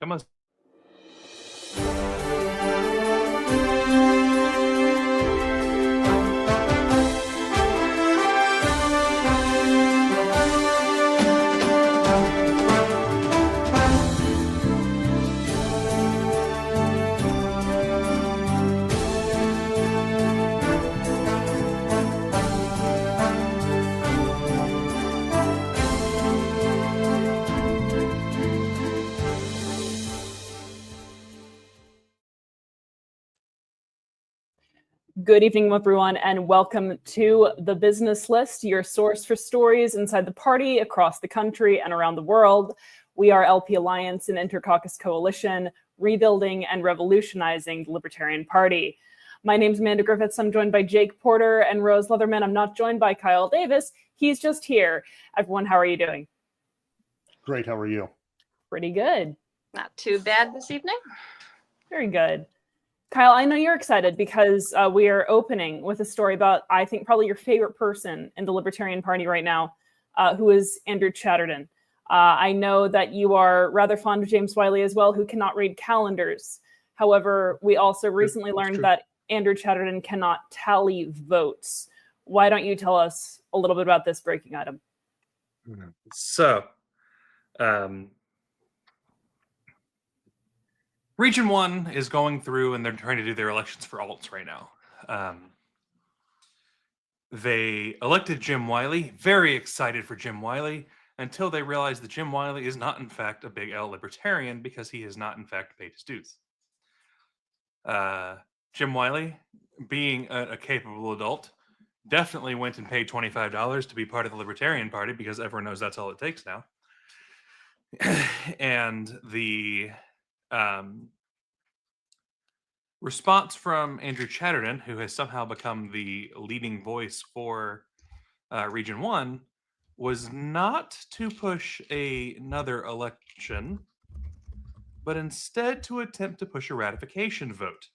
Come on. Good evening, everyone, and welcome to The Business List, your source for stories inside the party, across the country, and around the world. We are LP Alliance, an Intercaucus coalition, rebuilding and revolutionizing the Libertarian Party. My name's Amanda Griffiths. I'm joined by Jake Porter and Rose Leatherman. I'm not joined by Kyle Davis. He's just here. Everyone, how are you doing? Great. How are you? Pretty good. Not too bad this evening. Very good. Kyle, I know you're excited because we are opening with a story about, I think, probably your favorite person in the Libertarian Party right now, who is Andrew Chatterton. I know that you are rather fond of James Wiley as well, who cannot read calendars. However, we also recently learned that Andrew Chatterton cannot tally votes. Why don't you tell us a little bit about this breaking item? So, Region 1 is going through and they're trying to do their elections for alts right now. They elected Jim Wiley, very excited for Jim Wiley, until they realized that Jim Wiley is not, in fact, a big L libertarian because he has not, in fact, paid his dues. Jim Wiley, being a capable adult, definitely went and paid $25 to be part of the Libertarian Party because everyone knows that's all it takes now. And the response from Andrew Chatterton, who has somehow become the leading voice for Region 1, was not to push another election, but instead to attempt to push a ratification vote.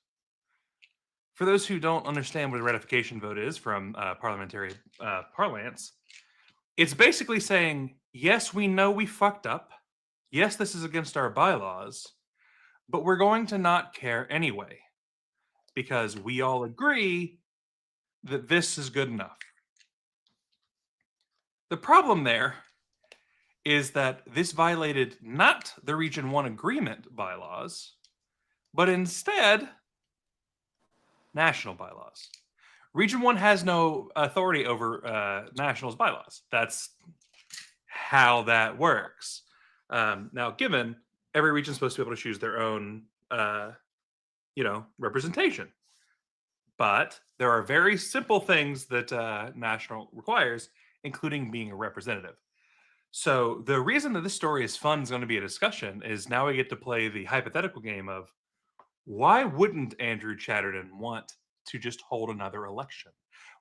For those who don't understand what a ratification vote is from parliamentary parlance, it's basically saying, yes, we know we fucked up. Yes, this is against our bylaws, but we're going to not care anyway, because we all agree that this is good enough. The problem there is that this violated not the Region 1 agreement bylaws, but instead national bylaws. Region 1 has no authority over nationals bylaws. That's how that works. Now, given every region is supposed to be able to choose their own, representation, but there are very simple things that national requires, including being a representative. So the reason that this story is fun is going to be a discussion is now we get to play the hypothetical game of why wouldn't Andrew Chatterton want to just hold another election?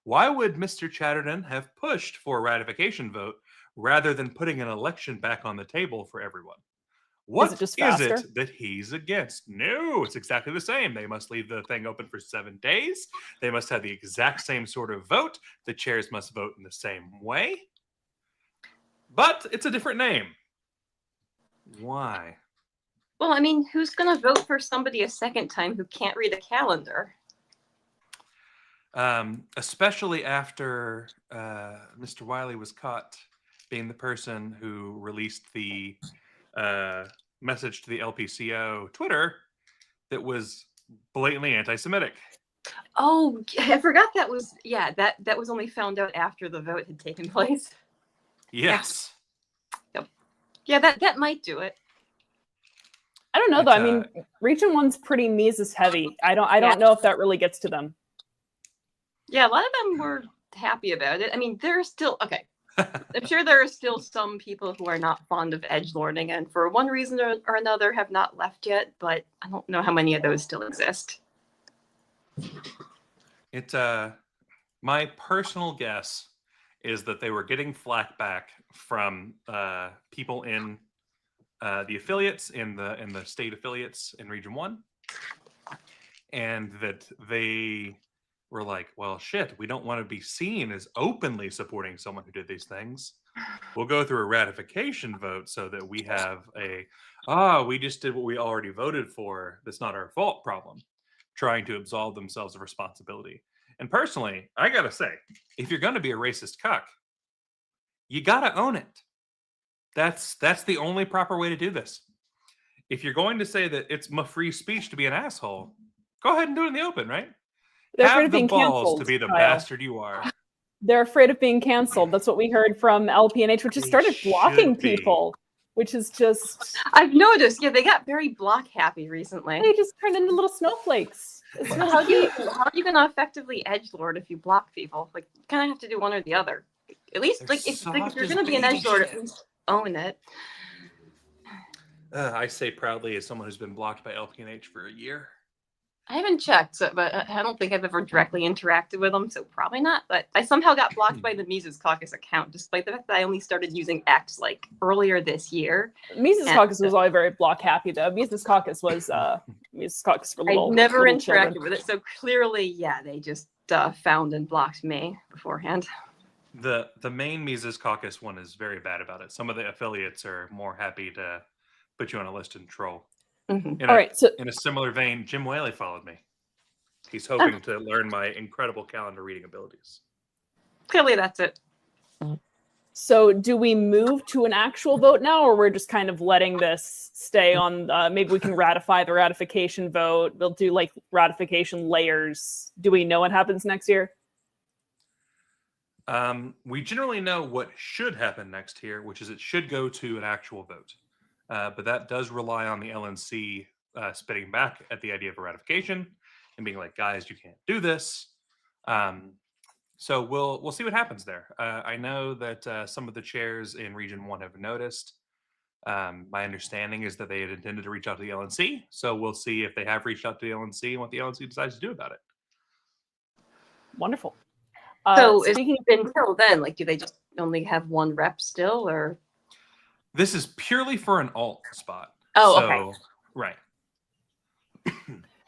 Why would Mr. Chatterton have pushed for a ratification vote rather than putting an election back on the table for everyone? What is it that he's against? No, it's exactly the same. They must leave the thing open for 7 days. They must have the exact same sort of vote. The chairs must vote in the same way. But it's a different name. Why? Well, I mean, who's going to vote for somebody a second time who can't read a calendar? Especially after Mr. Wiley was caught being the person who released the message to the LPCO Twitter that was blatantly anti-Semitic. Oh, I forgot that was, that was only found out after the vote had taken place. Yes. Yeah, that might do it. I don't know, though. I mean, Region 1's pretty Mises heavy. I don't know if that really gets to them. Yeah, a lot of them were happy about it. I mean, there's still, okay. I'm sure there are still some people who are not fond of edgelording and for one reason or another have not left yet, but I don't know how many of those still exist. It's my personal guess is that they were getting flack back from people in the affiliates, in the state affiliates in Region 1, and that they were like, well, shit, we don't want to be seen as openly supporting someone who did these things. We'll go through a ratification vote so that we have a we just did what we already voted for. That's not our fault problem. Trying to absolve themselves of responsibility. And personally, I gotta say, if you're gonna be a racist cuck, you gotta own it. That's the only proper way to do this. If you're going to say that it's my free speech to be an asshole, go ahead and do it in the open, right? They're afraid Have of the being balls canceled, to be the Kyle. bastard you are. They're afraid of being canceled. That's what we heard from LPNH, which has They started blocking should be. people, which is just, I've noticed. Yeah, they got very block happy recently. they just turned into little snowflakes. It's Well, really How cute. are you going to effectively edgelord if you block people? Like, you kind of have to do one or the other. At least, They're like, if soft you're as going to be an baby edgelord, at shit. least own it. I say proudly as someone who's been blocked by LPNH for a year. I haven't checked, but I don't think I've ever directly interacted with them, so probably not. But I somehow got blocked by the Mises Caucus account, despite the fact that I only started using X like earlier this year. Mises And- Caucus was always very block happy, though. Mises Caucus was Mises Caucus for I little. never little interacted children. with it, so clearly, yeah, they just found and blocked me beforehand. The main Mises Caucus one is very bad about it. Some of the affiliates are more happy to put you on a list and troll. Mhm. In All a, right, so in a similar vein, Jim Whaley followed me. He's hoping to learn my incredible calendar reading abilities. Clearly, that's it. So do we move to an actual vote now, or we're just kind of letting this stay on? Maybe we can ratify the ratification vote. We'll do like ratification layers. Do we know what happens next year? We generally know what should happen next year, which is it should go to an actual vote. But that does rely on the LNC spitting back at the idea of a ratification and being like, guys, you can't do this. So we'll see what happens there. I know that some of the chairs in Region 1 have noticed. My understanding is that they had intended to reach out to the LNC. So we'll see if they have reached out to the LNC and what the LNC decides to do about it. Wonderful. So Speaking until then, like, do they just only have one rep still, or? This is purely for an alt spot. Oh, so, okay. Right.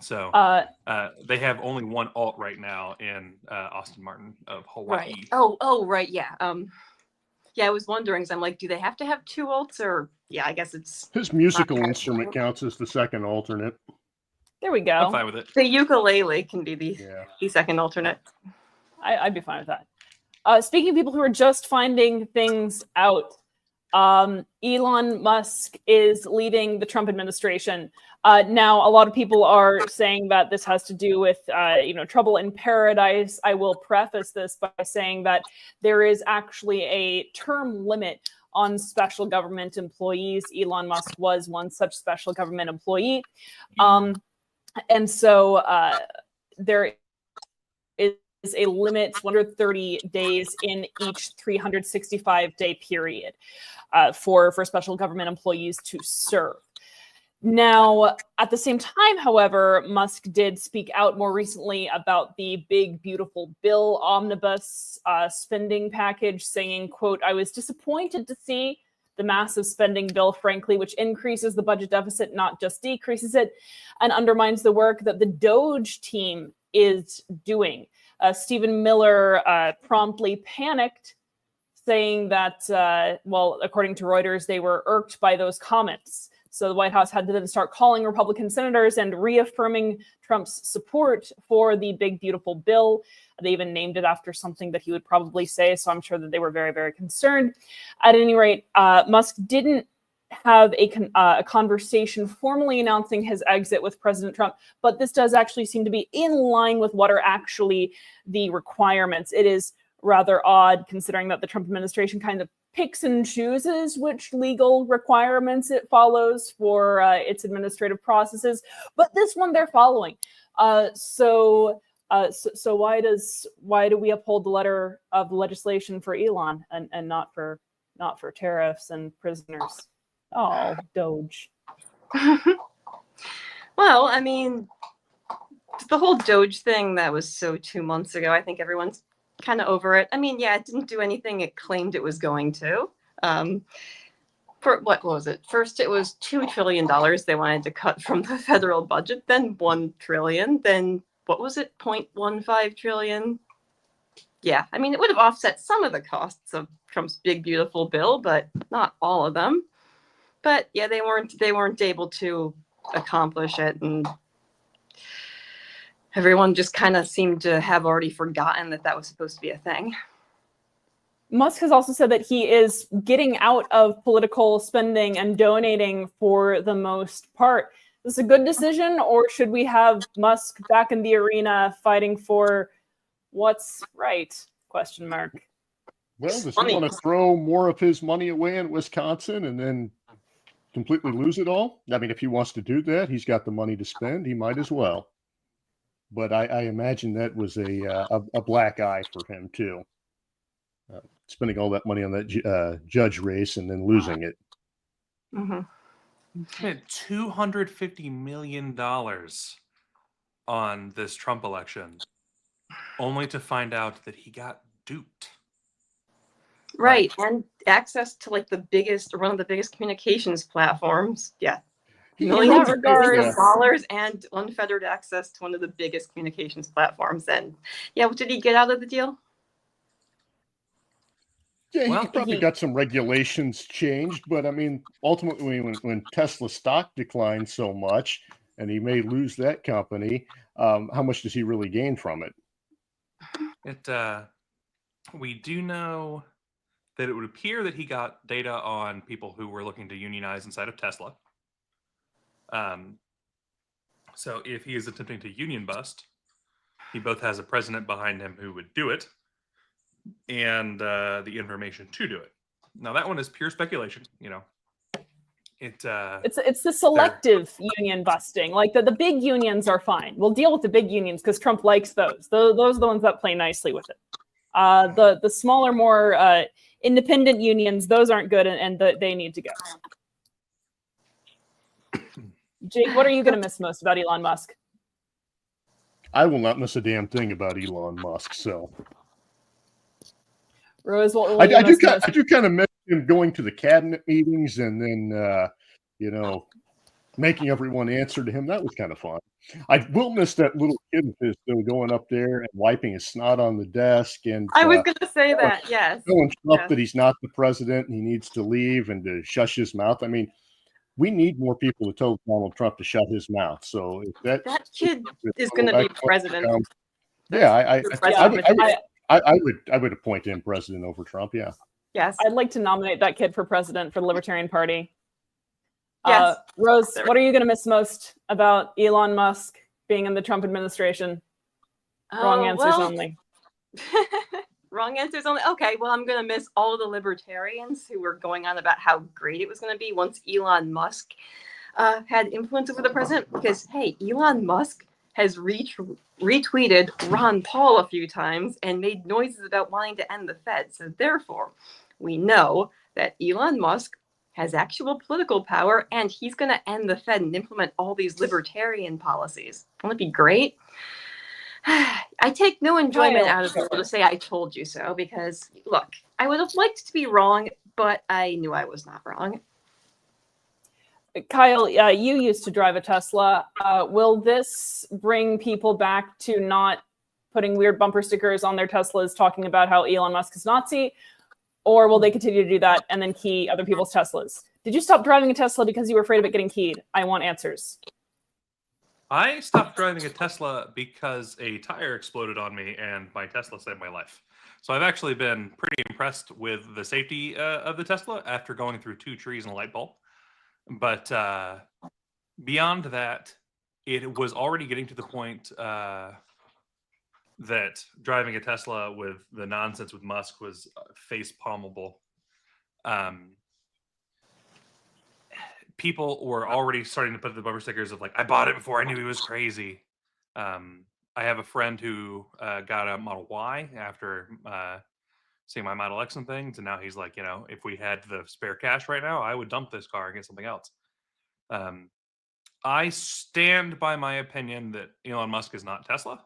So of, they have only one alt right now in Austin Martin of Hawaii. Right. Oh, right. Yeah. Yeah, I was wondering. 'Cause I'm like, do they have to have two alts, or yeah? I guess it's His musical instrument counts as the second alternate. there we I'm go. fine with it. the ukulele can be the Yeah. second alternate. I'd be fine with that. Speaking of people who are just finding things out, Elon Musk is leading the Trump administration. Now, a lot of people are saying that this has to do with, trouble in paradise. I will preface this by saying that there is actually a term limit on special government employees. Elon Musk was one such special government employee. And so there is a limit, 130 days in each 365-day period for special government employees to serve. Now, at the same time, however, Musk did speak out more recently about the big, beautiful bill omnibus spending package, saying, quote, "I was disappointed to see the massive spending bill, frankly, which increases the budget deficit, not just decreases it, and undermines the work that the Doge team is doing." Stephen Miller promptly panicked, saying that, according to Reuters, they were irked by those comments. So the White House had to then start calling Republican senators and reaffirming Trump's support for the big, beautiful bill. They even named it after something that he would probably say. So I'm sure that they were very, very concerned. At any rate, Musk didn't have a conversation formally announcing his exit with President Trump, but this does actually seem to be in line with what are actually the requirements. It is rather odd considering that the Trump administration kind of picks and chooses which legal requirements it follows for its administrative processes, but this one they're following. So why do we uphold the letter of the legislation for Elon and not for tariffs and prisoners? Oh, Doge. Well, I mean, the whole Doge thing that was so 2 months ago. I think everyone's kind of over it. I mean, yeah, it didn't do anything it claimed it was going to. For what was it? First, it was $2 trillion they wanted to cut from the federal budget. Then $1 trillion. Then what was it? 0.15 trillion. Yeah, I mean, it would have offset some of the costs of Trump's big, beautiful bill, but not all of them. But yeah, they weren't able to accomplish it, and everyone just kind of seemed to have already forgotten that was supposed to be a thing. Musk has also said that he is getting out of political spending and donating for the most part. Is this a good decision, or should we have Musk back in the arena fighting for what's right? Question mark. Well, does he want to throw more of his money away in Wisconsin and then completely lose it all? I mean, if he wants to do that, he's got the money to spend. He might as well. But I imagine that was a black eye for him too, spending all that money on that judge race and then losing it. Mm-hmm. Spent $250 million on this Trump election, only to find out that he got duped. Right, and access to like one of the biggest communications platforms. Yeah, millions of dollars and unfettered access to one of the biggest communications platforms. And yeah, what did he get out of the deal? Yeah, he probably got some regulations changed, but I mean, ultimately, when Tesla stock declined so much, and he may lose that company, how much does he really gain from it? We do know that it would appear that he got data on people who were looking to unionize inside of Tesla. So if he is attempting to union bust, he both has a president behind him who would do it, and the information to do it. Now that one is pure speculation, you know. It's the selective union busting. Like the big unions are fine. We'll deal with the big unions because Trump likes those. Those are the ones that play nicely with it. The smaller, more independent unions, those aren't good, and they need to go. Jake, what are you going to miss most about Elon Musk? I will not miss a damn thing about Elon Musk. So, Rose, I do kind of miss him going to the cabinet meetings and then, making everyone answer to him. That was kind of fun. I will miss that little kid of his though, going up there and wiping his snot on the desk. And I was going to say that, yes. Telling Trump that he's not the president and he needs to leave and to shush his mouth. I mean, we need more people to tell Donald Trump to shut his mouth. So if that kid is going to be president. I would appoint him president over Trump. Yeah. Yes. I'd like to nominate that kid for president for the Libertarian Party. Yes. Rose, what are you going to miss most about Elon Musk being in the Trump administration? Wrong answers only. Wrong answers only. Okay, well, I'm going to miss all the libertarians who were going on about how great it was going to be once Elon Musk had influence over the president. Because, hey, Elon Musk has retweeted Ron Paul a few times and made noises about wanting to end the Fed. So therefore, we know that Elon Musk has actual political power, and he's going to end the Fed and implement all these libertarian policies. Won't it be great? I take no enjoyment out of being able to say I told you so, because, look, I would have liked to be wrong, but I knew I was not wrong. Kyle, you used to drive a Tesla. Will this bring people back to not putting weird bumper stickers on their Teslas talking about how Elon Musk is Nazi? Or will they continue to do that and then key other people's Teslas? Did you stop driving a Tesla because you were afraid of it getting keyed? I want answers. I stopped driving a Tesla because a tire exploded on me and my Tesla saved my life. So I've actually been pretty impressed with the safety of the Tesla after going through 2 trees and a light bulb. But beyond that, it was already getting to the point that driving a Tesla with the nonsense with Musk was face palmable. People were already starting to put the bumper stickers of like, I bought it before I knew he was crazy. I have a friend who got a Model Y after seeing my Model X and things. And now he's like, if we had the spare cash right now, I would dump this car and get something else. I stand by my opinion that Elon Musk is not Tesla.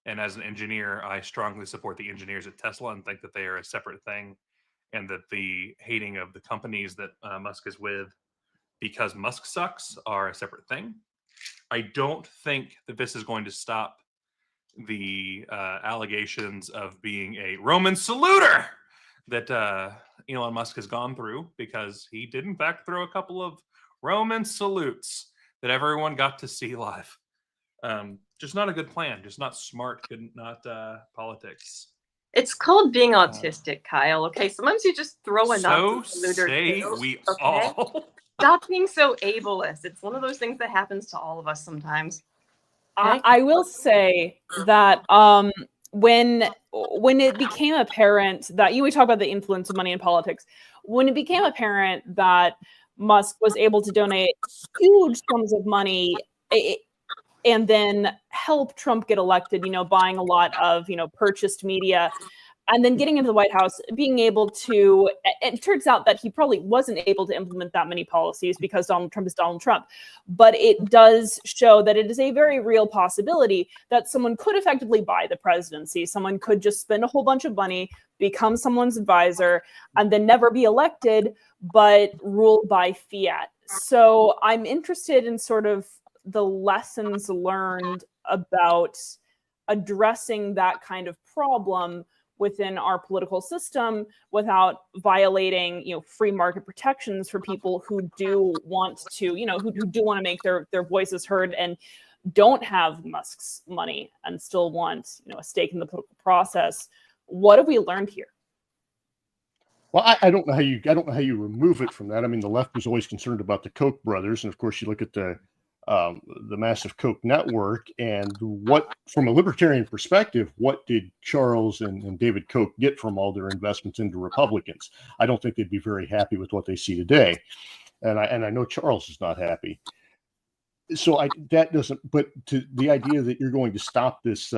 And as an engineer, I strongly support the engineers at Tesla and think that they are a separate thing, and that the hating of the companies that Musk is with because Musk sucks are a separate thing. I don't think that this is going to stop the allegations of being a Roman saluter that Elon Musk has gone through, because he did in fact throw a couple of Roman salutes that everyone got to see live. Just not a good plan. Just not smart. Not politics. It's called being autistic, Kyle. Okay, sometimes you just throw a So Nazi salute or say two, we okay? all. Stop being so ableist. It's one of those things that happens to all of us sometimes. Okay? I will say that when it became apparent that we talk about the influence of money in politics, when it became apparent that Musk was able to donate huge sums of money and then help Trump get elected, buying a lot of, purchased media, and then getting into the White House, being able to, it turns out that he probably wasn't able to implement that many policies because Donald Trump is Donald Trump. But it does show that it is a very real possibility that someone could effectively buy the presidency. Someone could just spend a whole bunch of money, become someone's advisor, and then never be elected, but rule by fiat. So I'm interested in sort of the lessons learned about addressing that kind of problem within our political system without violating, free market protections for people who do want to, who do want to make their voices heard and don't have Musk's money and still want, a stake in the political process. What have we learned here? Well, I don't know how you remove it from that. I mean, the left was always concerned about the Koch brothers, and of course, you look at the massive Koch network, and what, from a libertarian perspective, what did Charles and David Koch get from all their investments into Republicans? I don't think they'd be very happy with what they see today, and I know Charles is not happy. So but to the idea that you're going to stop this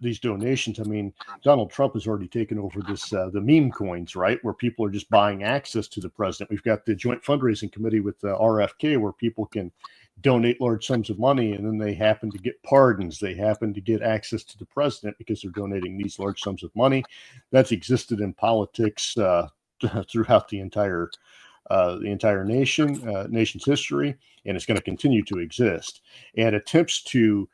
these donations. I mean, Donald Trump has already taken over this the meme coins, right, where people are just buying access to the president. We've got the joint fundraising committee with the RFK, where people can donate large sums of money, and then they happen to get pardons. They happen to get access to the president because they're donating these large sums of money. That's existed in politics throughout the entire nation's history, and it's going to continue to exist. And attempts to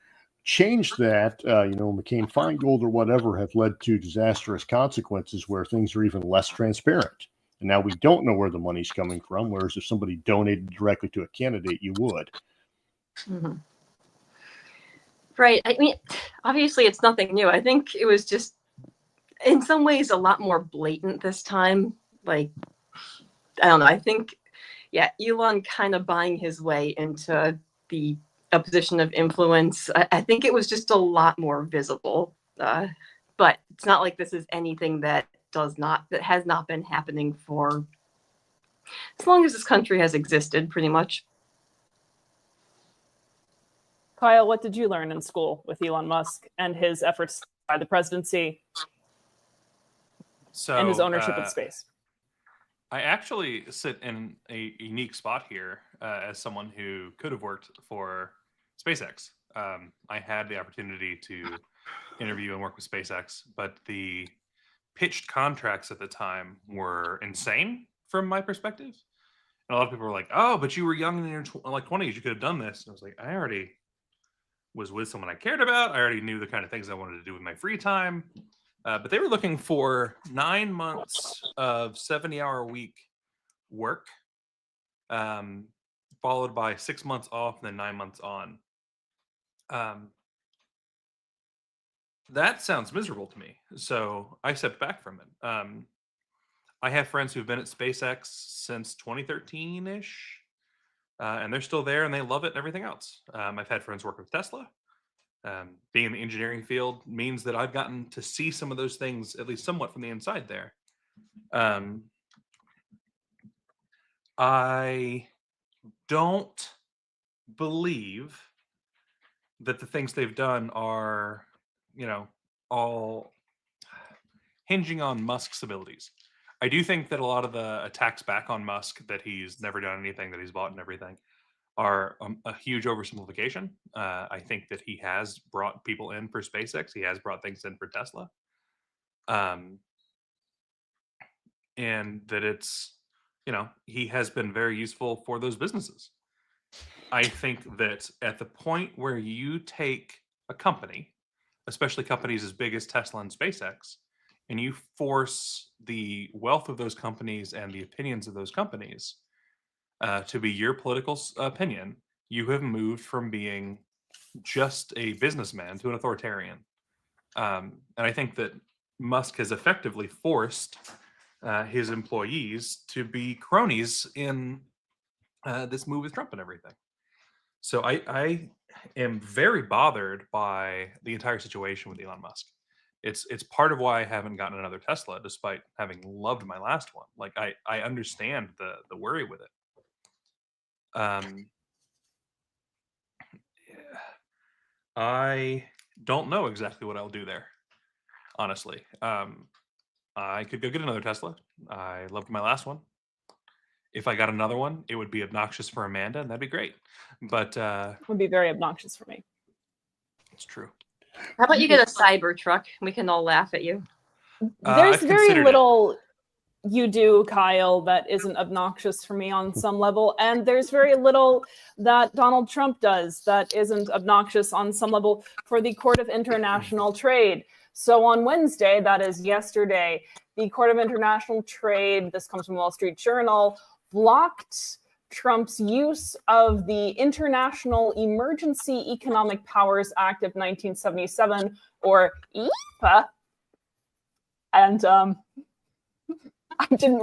change that, McCain-Feingold or whatever, have led to disastrous consequences where things are even less transparent. And now we don't know where the money's coming from, whereas if somebody donated directly to a candidate, you would. Mm-hmm. Right. I mean, obviously it's nothing new. I think it was just, in some ways, a lot more blatant this time. Like, I don't know. I think, Elon kind of buying his way into a position of influence. I think it was just a lot more visible. But it's not like this is anything that has not been happening for as long as this country has existed, pretty much. Kyle, what did you learn in school with Elon Musk and his efforts by the presidency and his ownership of space? I actually sit in a unique spot here as someone who could have worked for SpaceX. I had the opportunity to interview and work with SpaceX, but the pitched contracts at the time were insane from my perspective. And a lot of people were like, "Oh, but you were young in your 20s. You could have done this." And I was like, I already was with someone I cared about. I already knew the kind of things I wanted to do with my free time. But they were looking for 9 months of 70-hour-a-week work, followed by 6 months off and then 9 months on. That sounds miserable to me. So I stepped back from it. I have friends who've been at SpaceX since 2013-ish, and they're still there and they love it and everything else. I've had friends work with Tesla. Being in the engineering field means that I've gotten to see some of those things, at least somewhat, from the inside there. I don't believe that the things they've done are, all hinging on Musk's abilities. I do think that a lot of the attacks back on Musk, that he's never done anything, that he's bought and everything, are a huge oversimplification. I think that he has brought people in for SpaceX. He has brought things in for Tesla. And that it's, he has been very useful for those businesses. I think that at the point where you take a company, especially companies as big as Tesla and SpaceX, and you force the wealth of those companies and the opinions of those companies to be your political opinion, you have moved from being just a businessman to an authoritarian. And I think that Musk has effectively forced his employees to be cronies in this move with Trump and everything. So I am very bothered by the entire situation with Elon Musk. It's part of why I haven't gotten another Tesla, despite having loved my last one. Like I understand the worry with it. I don't know exactly what I'll do there, honestly. I could go get another Tesla. I loved my last one. If I got another one, it would be obnoxious for Amanda, and that'd be great. But It would be very obnoxious for me. it's true. How about you get a Cybertruck? We can all laugh at you. There's I've very considered it. little you do, Kyle, that isn't obnoxious for me on some level. And there's very little that Donald Trump does that isn't obnoxious on some level for the Court of International Trade. So on Wednesday, that is yesterday, the Court of International Trade, this comes from Wall Street Journal, blocked Trump's use of the International Emergency Economic Powers Act of 1977, or EPA. And I didn't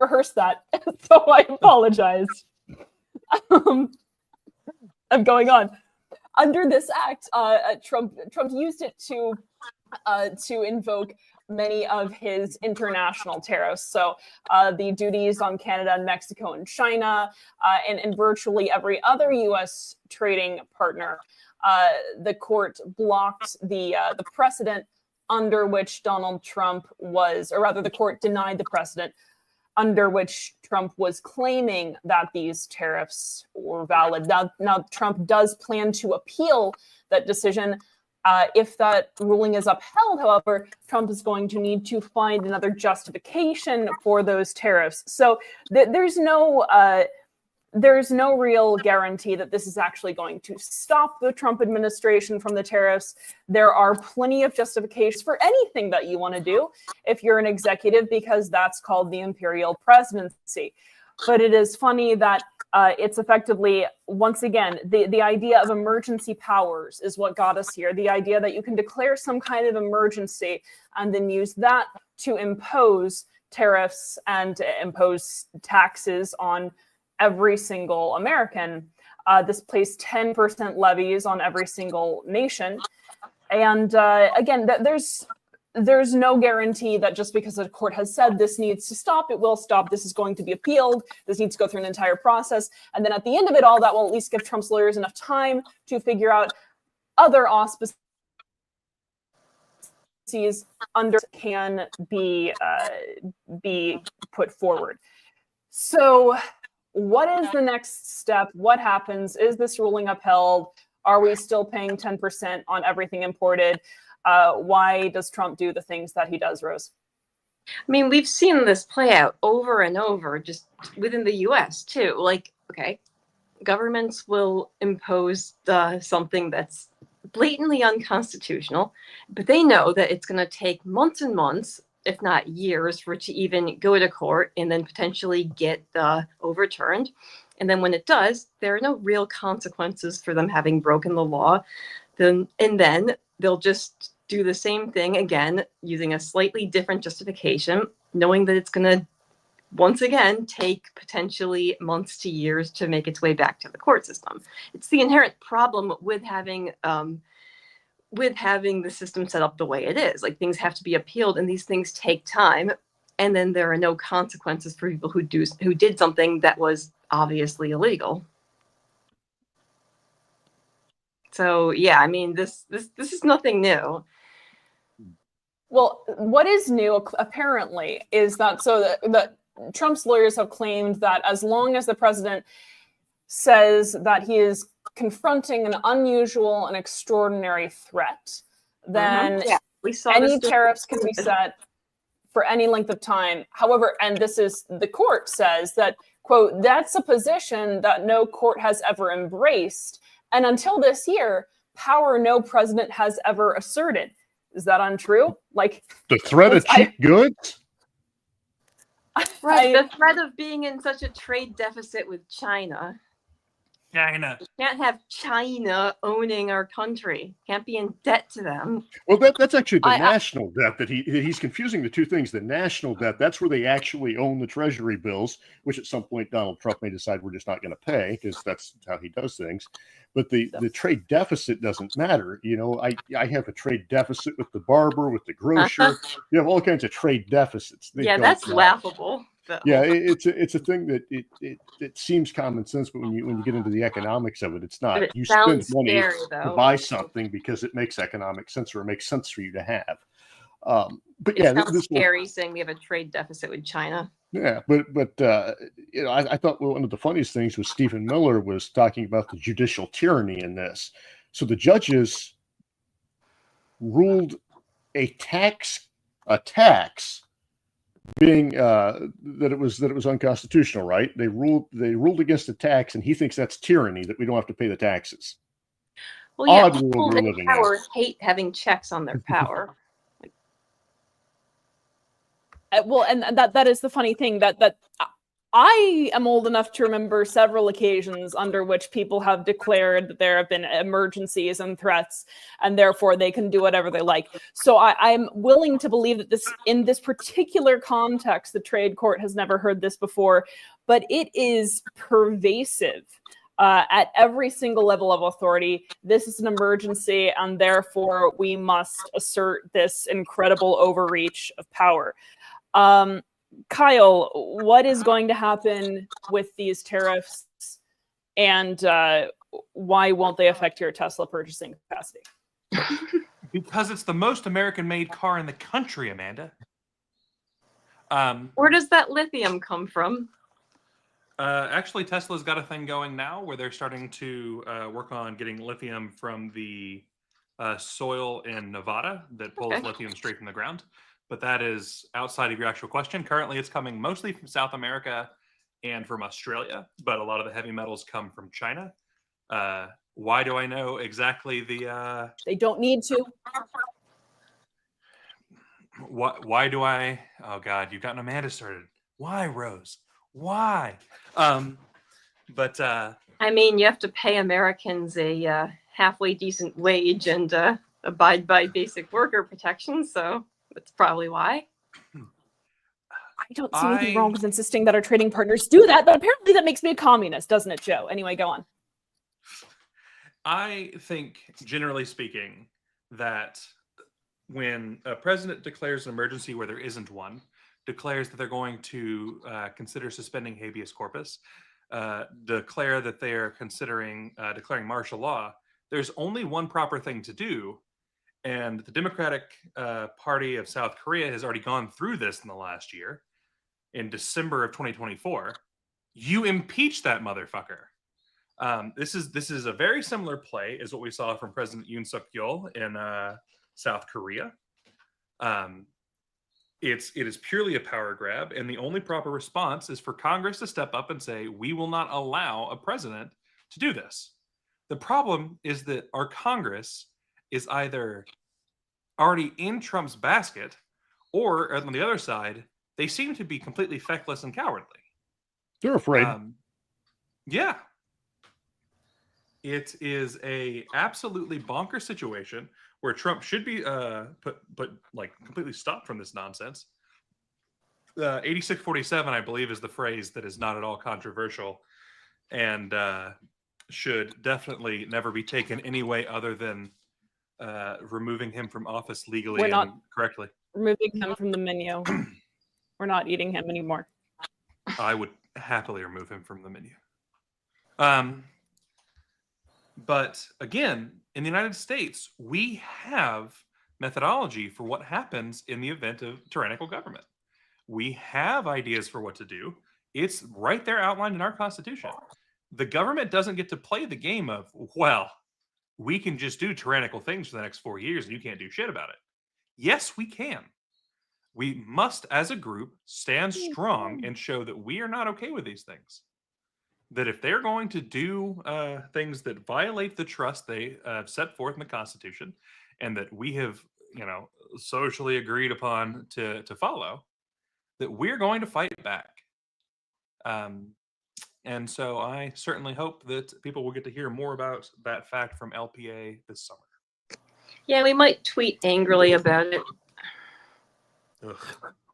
rehearse that, so I apologize. I'm going on. Under this act, Trump used it to invoke many of his international tariffs. So the duties on Canada and Mexico and China, and virtually every other U.S. trading partner. The court blocked the precedent under which Donald Trump was, or rather the court denied the precedent under which Trump was claiming that these tariffs were valid. Now Trump does plan to appeal that decision. If that ruling is upheld, however, Trump is going to need to find another justification for those tariffs. So there's no real guarantee that this is actually going to stop the Trump administration from the tariffs. There are plenty of justifications for anything that you want to do if you're an executive, because that's called the imperial presidency. But it is funny that it's effectively, once again, the idea of emergency powers is what got us here. The idea that you can declare some kind of emergency and then use that to impose tariffs and impose taxes on every single American. This placed 10% levies on every single nation. And again, there's no guarantee that just because the court has said this needs to stop, it will stop. This is going to be appealed. This needs to go through an entire process. And then at the end of it all, that will at least give Trump's lawyers enough time to figure out other auspices under can be put forward. So what is the next step? What happens? Is this ruling upheld? Are we still paying 10% on everything imported? Why does Trump do the things that he does, Rose? I mean, we've seen this play out over and over, just within the US too. Like, okay, governments will impose something that's blatantly unconstitutional, but they know that it's going to take months and months, if not years, for it to even go to court and then potentially get overturned. And then when it does, there are no real consequences for them having broken the law. And then they'll just do the same thing again, using a slightly different justification, knowing that it's going to, once again, take potentially months to years to make its way back to the court system. It's the inherent problem with having the system set up the way it is. Like, things have to be appealed, and these things take time. And then there are no consequences for people who did something that was obviously illegal. So yeah, I mean, this is nothing new. Well, what is new apparently is that that Trump's lawyers have claimed that as long as the president says that he is confronting an unusual and extraordinary threat, then we saw any tariffs can be set for any length of time. However, and this is, the court says that, quote, that's a position that no court has ever embraced. And until this year, power no president has ever asserted. Is that untrue? Like The threat of cheap goods? Right, the threat of being in such a trade deficit with China. China. You can't have China owning our country. Can't be in debt to them. Well, that's actually the national debt that he's confusing the two things. The national debt, that's where they actually own the treasury bills, which at some point Donald Trump may decide we're just not going to pay because that's how he does things. But the trade deficit doesn't matter. You know, I have a trade deficit with the barber, with the grocer. You have all kinds of trade deficits. Yeah, that's laughable. Yeah, it's a thing that it seems common sense, but when you get into the economics of it, it's not. But it You spend sounds money scary, to though. buy something because it makes economic sense or it makes sense for you to have. But It yeah, sounds scary saying we have a trade deficit with China. Yeah, but you know, I thought one of the funniest things was Stephen Miller was talking about the judicial tyranny in this. So the judges ruled a tax being that it was unconstitutional, right? They ruled against the tax, and he thinks that's tyranny, that we don't have to pay the taxes. Well, yeah, Odd people world we're in living power in. hate having checks on their power. Well, and that is the funny thing that I am old enough to remember several occasions under which people have declared that there have been emergencies and threats, and therefore they can do whatever they like. So I'm willing to believe that in this particular context, the trade court has never heard this before, but it is pervasive. At every single level of authority, this is an emergency, and therefore we must assert this incredible overreach of power. Kyle, what is going to happen with these tariffs, and why won't they affect your Tesla purchasing capacity? Because it's the most American-made car in the country, Amanda. Where does that lithium come from? Actually, Tesla's got a thing going now where they're starting to work on getting lithium from the soil in Nevada that pulls lithium straight from the ground. But that is outside of your actual question. Currently, it's coming mostly from South America and from Australia, but a lot of the heavy metals come from China. Why do I know exactly the... They don't need to. Why do I... Oh, God, you've gotten Amanda started. Why, Rose? Why? But... I mean, you have to pay Americans a halfway decent wage and abide by basic worker protections, so... That's probably why. I don't see anything wrong with insisting that our trading partners do that, but apparently that makes me a communist, doesn't it, Joe? Anyway, go on. I think, generally speaking, that when a president declares an emergency where there isn't one, declares that they're going to consider suspending habeas corpus, declare that they are considering declaring martial law, there's only one proper thing to do. And the Democratic Party of South Korea has already gone through this in the last year. In December of 2024, you impeach that motherfucker. This is a very similar play as what we saw from President Yoon Suk Yeol in South Korea. It is purely a power grab, and the only proper response is for Congress to step up and say, we will not allow a president to do this. The problem is that our Congress is either already in Trump's basket, or on the other side, they seem to be completely feckless and cowardly. They're afraid. Yeah. It is a absolutely bonkers situation where Trump should be put like completely stopped from this nonsense. 8647, I believe, is the phrase that is not at all controversial and should definitely never be taken any way other than removing him from office legally and correctly. Removing him from the menu. We're not eating him anymore. I would happily remove him from the menu. But again, in the United States, we have methodology for what happens in the event of tyrannical government. We have ideas for what to do. It's right there outlined in our Constitution. The government doesn't get to play the game of, well, we can just do tyrannical things for the next 4 years and you can't do shit about it. Yes, we can. We must, as a group, stand strong and show that we are not okay with these things. That if they're going to do things that violate the trust they set forth in the Constitution, and that we have socially agreed upon to follow, that we're going to fight back. And so I certainly hope that people will get to hear more about that fact from LPA this summer. Yeah, we might tweet angrily about it. Ugh.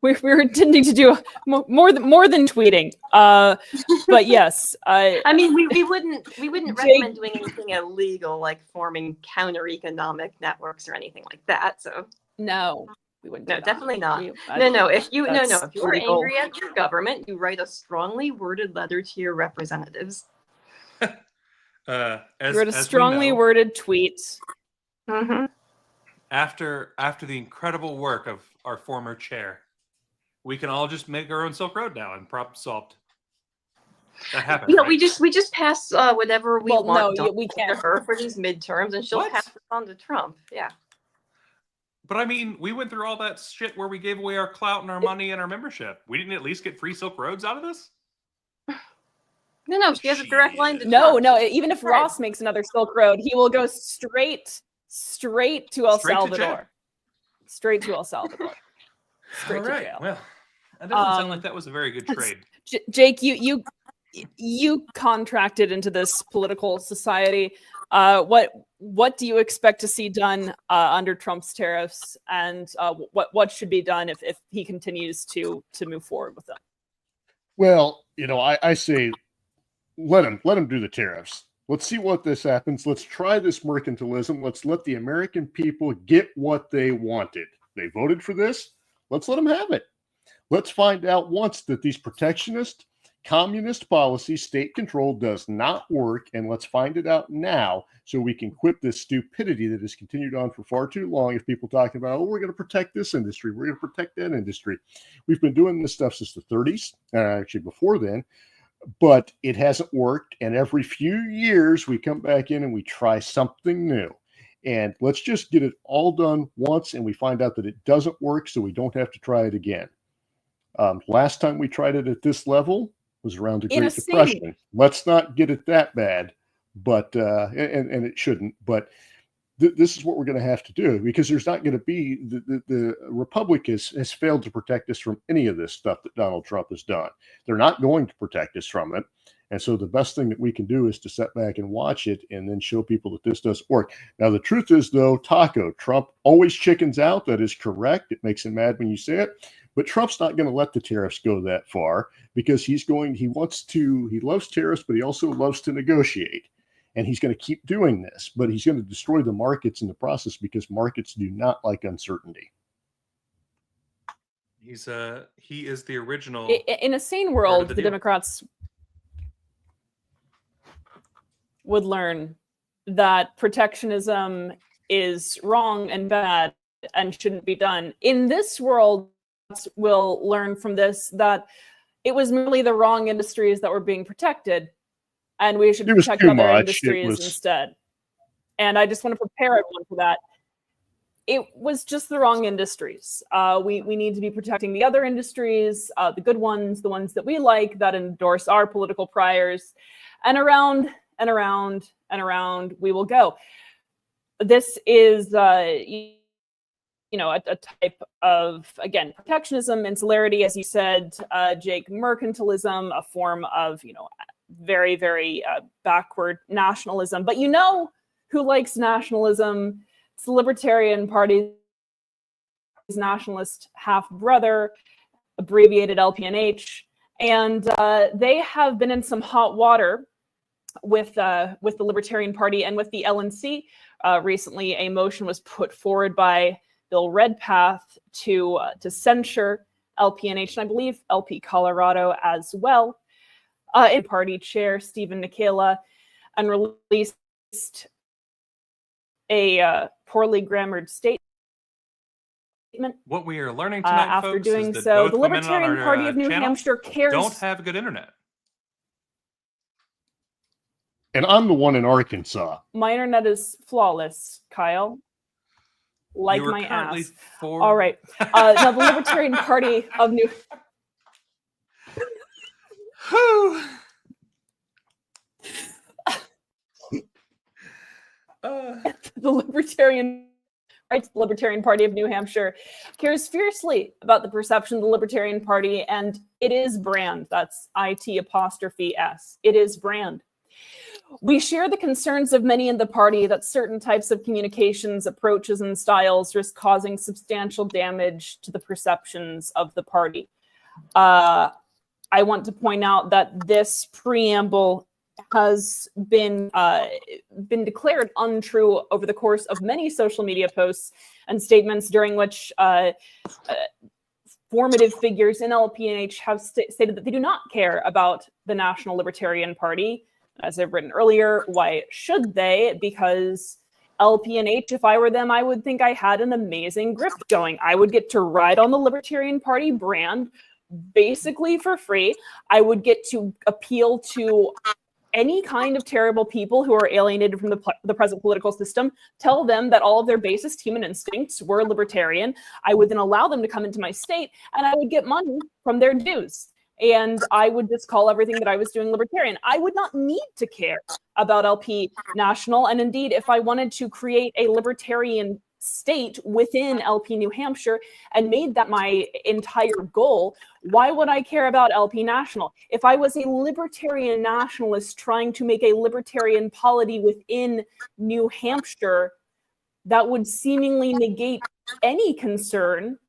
We were intending to do more than tweeting. But yes, I mean, we wouldn't Jake- recommend doing anything illegal like forming counter-economic networks or anything like that. So no, we wouldn't. no, do that. definnot. We- No. If you that's if you are illegal. angry at your government, you write a strongly worded letter to your representatives. As, wrote a as we strongly know, worded tweet. Mm-hmm. after the incredible work of our former chair, we can all just make our own Silk Road now and problem solved. That happened. Yeah, right? we just pass whatever we Well, want no, done we to can't. her for these midterms, and she'll What? pass it on to Trump. Yeah. But I mean, we went through all that shit where we gave away our clout and our money and our membership. We didn't at least get free Silk Roads out of this? No, she has a direct line to No, Trump. even if Right. Ross makes another Silk Road, he will go straight to El Straight to jail. Salvador. Straight to El Salvador. Straight All to right. jail. Well, that doesn't sound Um, like that was a very good trade. Jake, you contracted into this political society. What do you expect to see done under Trump's tariffs, and what should be done if he continues to move forward with them? Well, I say let him do the tariffs. Let's see what this happens. Let's try this mercantilism. Let's let the American people get what they wanted. They voted for this. Let's let them have it. Let's find out once that these protectionist, communist policies, state control does not work, and let's find it out now so we can quit this stupidity that has continued on for far too long of people talking about, we're going to protect this industry, we're going to protect that industry. We've been doing this stuff since the 30s, actually before then, but it hasn't worked, and every few years we come back in and we try something new. And let's just get it all done once, and we find out that it doesn't work so we don't have to try it again. Last time we tried it at this level was around the Great Depression. Let's not get it that bad, but and it shouldn't. But this is what we're going to have to do, because there's not going to be the Republic has failed to protect us from any of this stuff that Donald Trump has done. They're not going to protect us from it. And so the best thing that we can do is to sit back and watch it and then show people that this does work. Now, the truth is, though, Trump always chickens out. That is correct. It makes him mad when you say it. But Trump's not going to let the tariffs go that far, because he loves tariffs, but he also loves to negotiate. And he's going to keep doing this, but he's going to destroy the markets in the process, because markets do not like uncertainty. He is the original. In a sane part world, of the the deal. Democrats would learn that protectionism is wrong and bad and shouldn't be done. In this world, we'll learn from this that it was merely the wrong industries that were being protected, and we should It was protect too other much. industries instead. And I just want to prepare everyone for that. It was just the wrong industries. We need to be protecting the other industries, the good ones, the ones that we like, that endorse our political priors, and around and around and around we will go. This is, a type of, again, protectionism, insularity, as you said, Jake, mercantilism, a form of, very, very backward nationalism. But who likes nationalism? It's the Libertarian Party's nationalist half-brother, abbreviated LPNH. And they have been in some hot water with the Libertarian Party and with the LNC. Recently, a motion was put forward by Bill Redpath to censure LPNH, and I believe LP Colorado as well. In party chair Stephen Nikela, and released a poorly grammared statement. What we are learning tonight, After folks, doing is that so, both the women on Libertarian our, Party of New channel Hampshire cares. don't have good internet. And I'm the one in Arkansas. My internet is flawless, Kyle. Like You were my currently ass. for- All right. Now, the Libertarian Party of New. Whew. The Libertarian writes the Libertarian Party of New Hampshire, cares fiercely about the perception of the Libertarian Party, and it is brand. That's IT''S. It is brand. We share the concerns of many in the party that certain types of communications, approaches, and styles risk causing substantial damage to the perceptions of the party. I want to point out that this preamble has been declared untrue over the course of many social media posts and statements during which formative figures in LPNH have stated that they do not care about the National Libertarian Party. As I've written earlier, why should they? Because LPNH, if I were them, I would think I had an amazing grift going. I would get to ride on the Libertarian Party brand basically for free. I would get to appeal to any kind of terrible people who are alienated from the present political system, tell them that all of their basest human instincts were libertarian. I would then allow them to come into my state, and I would get money from their dues. And I would just call everything that I was doing libertarian. I would not need to care about LP National. And indeed, if I wanted to create a libertarian state within LP New Hampshire and made that my entire goal, why would I care about LP National? If I was a libertarian nationalist trying to make a libertarian polity within New Hampshire, that would seemingly negate any concern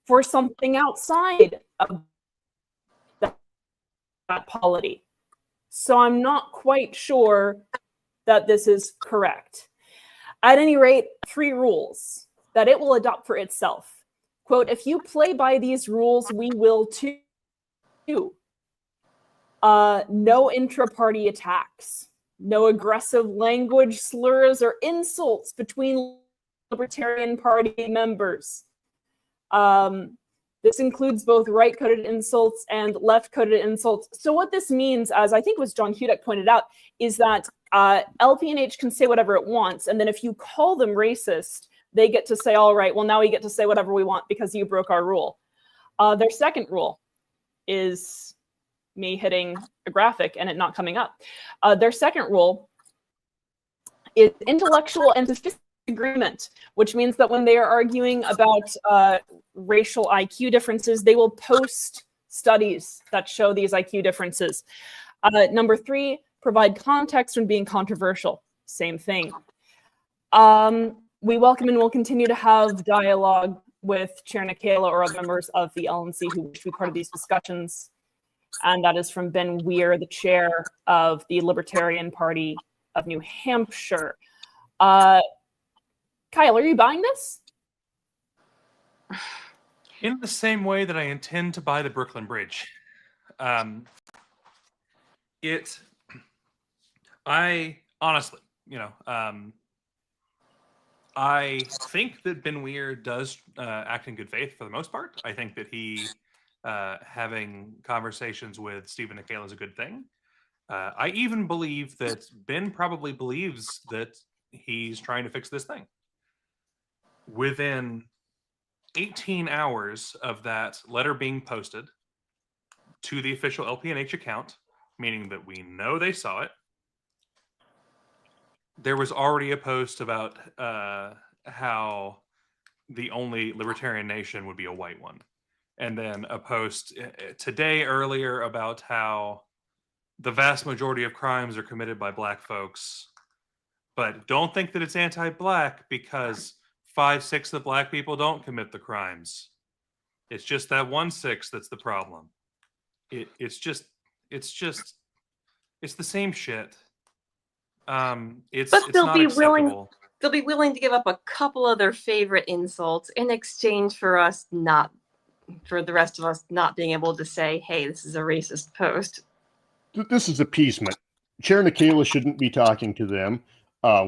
for something outside of that polity. So I'm not quite sure that this is correct. At any rate, 3 rules that it will adopt for itself. Quote, if you play by these rules, we will too. No intra-party attacks. No aggressive language slurs or insults between Libertarian Party members. This includes both right-coded insults and left-coded insults. So what this means, as I think was John Hudak pointed out, is that LPNH can say whatever it wants, and then if you call them racist, they get to say, all right, well, now we get to say whatever we want because you broke our rule. Their second rule is me hitting a graphic and it not coming up. Their second rule is intellectual and sophisticated agreement, which means that when they are arguing about racial IQ differences, they will post studies that show these IQ differences. Number 3, provide context when being controversial. Same thing. We welcome and will continue to have dialogue with Chair Nikayla or other members of the LNC who wish to be part of these discussions. And that is from Ben Weir, the chair of the Libertarian Party of New Hampshire. Kyle, are you buying this? In the same way that I intend to buy the Brooklyn Bridge. I honestly, I think that Ben Weir does act in good faith for the most part. I think that he having conversations with Stephen Nikayla is a good thing. I even believe that Ben probably believes that he's trying to fix this thing. Within 18 hours of that letter being posted to the official LPNH account, meaning that we know they saw it, there was already a post about how the only libertarian nation would be a white one. And then a post today earlier about how the vast majority of crimes are committed by black folks. But don't think that it's anti-black because 5/6 of black people don't commit the crimes. It's just that 1/6 that's the problem. It's the same shit. It's they'll not be acceptable. They'll be willing to give up a couple of their favorite insults in exchange for the rest of us not being able to say, hey, this is a racist post. This is appeasement. Chair Nikayla shouldn't be talking to them.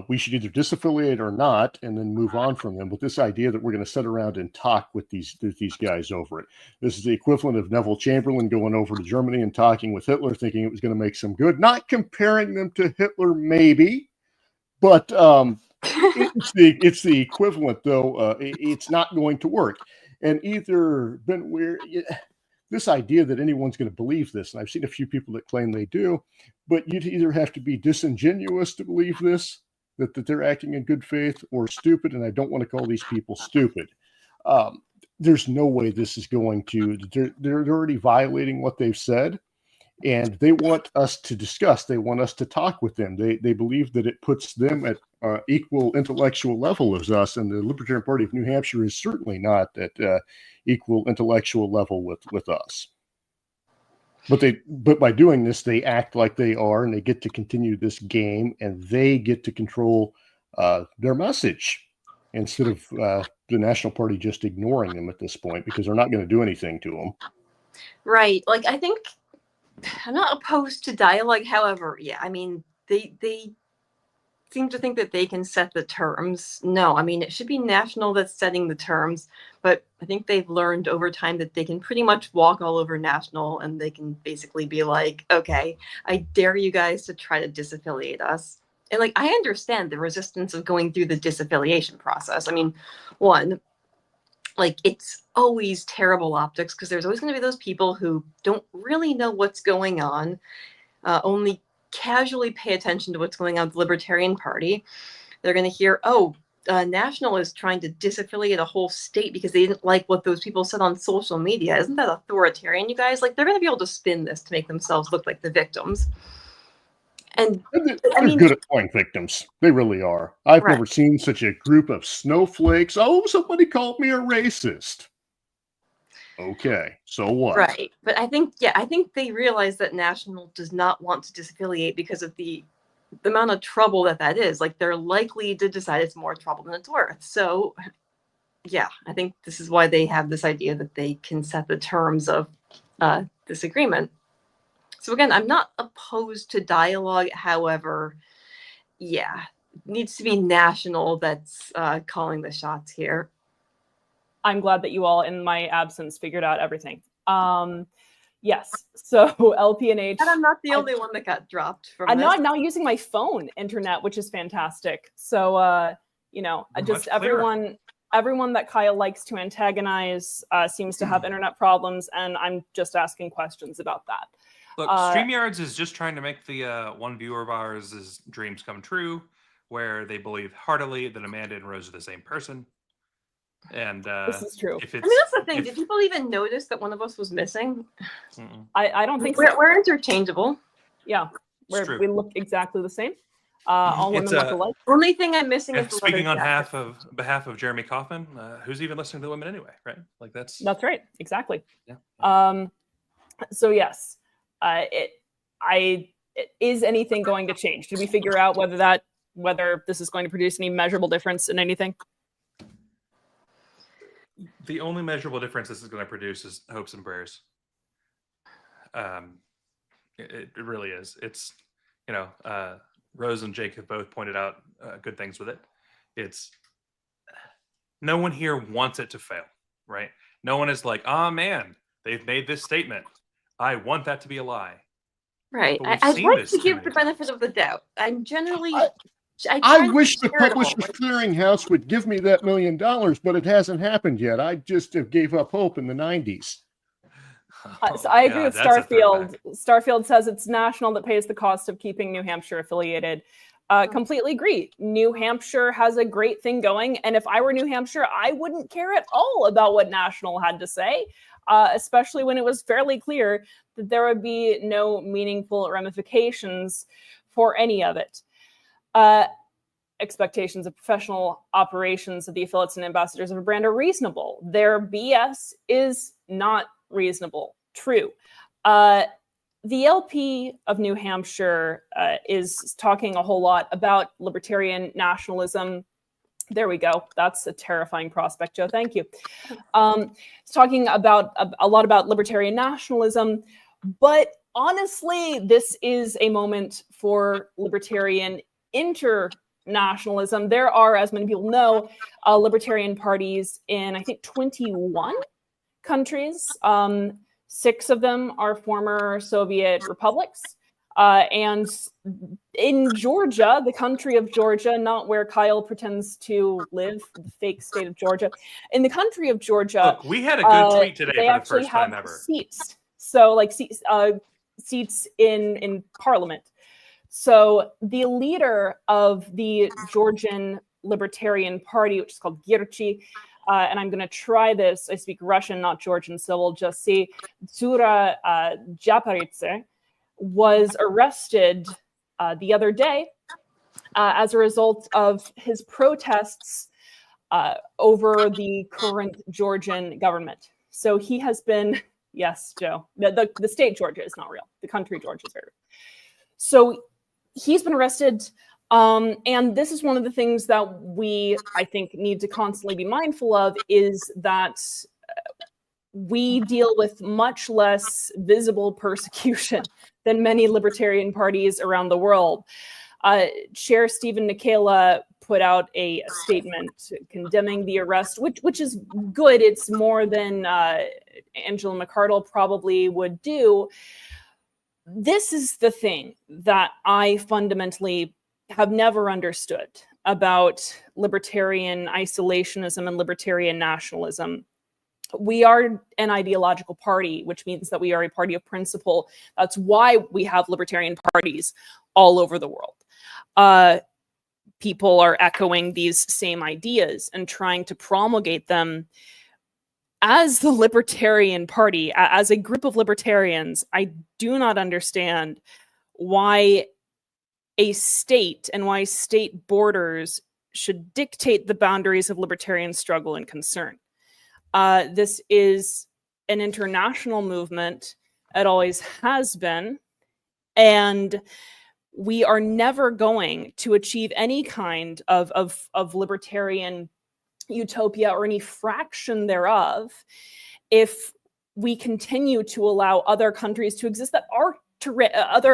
We should either disaffiliate or not, and then move on from them with this idea that we're going to sit around and talk with these guys over it. This is the equivalent of Neville Chamberlain going over to Germany and talking with Hitler, thinking it was going to make some good. Not comparing them to Hitler, maybe, but it's the equivalent, though. It's not going to work. And either Ben Weir, this idea that anyone's going to believe this, and I've seen a few people that claim they do, but you'd either have to be disingenuous to believe this, that they're acting in good faith or stupid, and I don't want to call these people stupid. There's no way this is going to. They're already violating what they've said, and they want us to discuss. They want us to talk with them. They believe that it puts them at equal intellectual level as us, and the Libertarian Party of New Hampshire is certainly not at equal intellectual level with us. But by doing this, they act like they are, and they get to continue this game, and they get to control their message instead of the National Party just ignoring them at this point, because they're not going to do anything to them. Right. Like, I think I'm not opposed to dialogue. However, yeah, I mean, they seem to think that they can set the terms. No, I mean, it should be National that's setting the terms, but I think they've learned over time that they can pretty much walk all over National, and they can basically be like, okay, I dare you guys to try to disaffiliate us. And like, I understand the resistance of going through the disaffiliation process. I mean, one, like, it's always terrible optics because there's always going to be those people who don't really know what's going on, only casually pay attention to what's going on with the Libertarian Party. They're going to hear, oh, National is trying to disaffiliate a whole state because they didn't like what those people said on social media. Isn't that authoritarian, you guys? Like, they're going to be able to spin this to make themselves look like the victims. And they're good at playing victims. They really are. I've never seen such a group of snowflakes. Oh, somebody called me a racist. Okay, so what? Right. But I think they realize that National does not want to disaffiliate because of the amount of trouble that is. Like, they're likely to decide it's more trouble than it's worth. So, yeah, I think this is why they have this idea that they can set the terms of this agreement. So again, I'm not opposed to dialogue. However, yeah, it needs to be National that's calling the shots here. I'm glad that you all, in my absence, figured out everything. Yes, so LPNH. And I'm not the only one that got dropped from I'm this. now using my phone internet, which is fantastic. So, just everyone that Kyle likes to antagonize seems to have internet problems, and I'm just asking questions about that. Look, StreamYards is just trying to make the one viewer of ours' dreams come true, where they believe heartily that Amanda and Rose are the same person. And this is true. I mean, that's the thing. Did people even notice that one of us was missing? I don't think so. We're interchangeable. Yeah, we look exactly the same. All women look alike. Only thing I'm missing is the speaking on behalf of Jeremy Kaufman, who's even listening to the women anyway, right? Like that's right, exactly. Yeah. So yes. Is anything going to change? Did we figure out whether this is going to produce any measurable difference in anything? The only measurable difference this is going to produce is hopes and prayers. It really is. It's, Rose and Jake have both pointed out good things with it. It's no one here wants it to fail, right? No one is like, oh man, they've made this statement. I want that to be a lie. Right. I'd like to give the benefit of the doubt. I'm generally... I wish the Publishers Clearinghouse would give me that $1 million, but it hasn't happened yet. I just gave up hope in the 90s. So I agree with Starfield. Starfield says it's National that pays the cost of keeping New Hampshire affiliated. Completely agree. New Hampshire has a great thing going. And if I were New Hampshire, I wouldn't care at all about what National had to say. Especially when it was fairly clear that there would be no meaningful ramifications for any of it. Expectations of professional operations of the affiliates and ambassadors of a brand are reasonable. Their BS is not reasonable. True. The LP of New Hampshire is talking a whole lot about libertarian nationalism. There we go. That's a terrifying prospect, Joe. Thank you. It's talking about a lot about libertarian nationalism, but honestly, this is a moment for libertarian internationalism. There are, as many people know, libertarian parties in, I think, 21 countries. 6 of them are former Soviet republics. And in Georgia, the country of Georgia, not where Kyle pretends to live, the fake state of Georgia. In the country of Georgia, look, we had a good tweet today they for the actually first time have ever. seats. So, like seats in Parliament. So the leader of the Georgian Libertarian Party, which is called Girchi, and I'm going to try this. I speak Russian, not Georgian, so we'll just see. Dzura Japaridze was arrested the other day as a result of his protests over the current Georgian government. So he has been, yes, Joe, the state Georgia is not real. The country Georgia is very real. So he's been arrested. And this is one of the things that we, I think, need to constantly be mindful of, is that we deal with much less visible persecution than many libertarian parties around the world. Chair Stephen Nikela put out a statement condemning the arrest, which is good. It's more than Angela McArdle probably would do. This is the thing that I fundamentally have never understood about libertarian isolationism and libertarian nationalism. We are an ideological party, which means that we are a party of principle. That's why we have libertarian parties all over the world. People are echoing these same ideas and trying to promulgate them. As the Libertarian Party, as a group of libertarians, I do not understand why a state and why state borders should dictate the boundaries of libertarian struggle and concern. This is an international movement. It always has been. And we are never going to achieve any kind of libertarian utopia or any fraction thereof if we continue to allow other countries to exist that are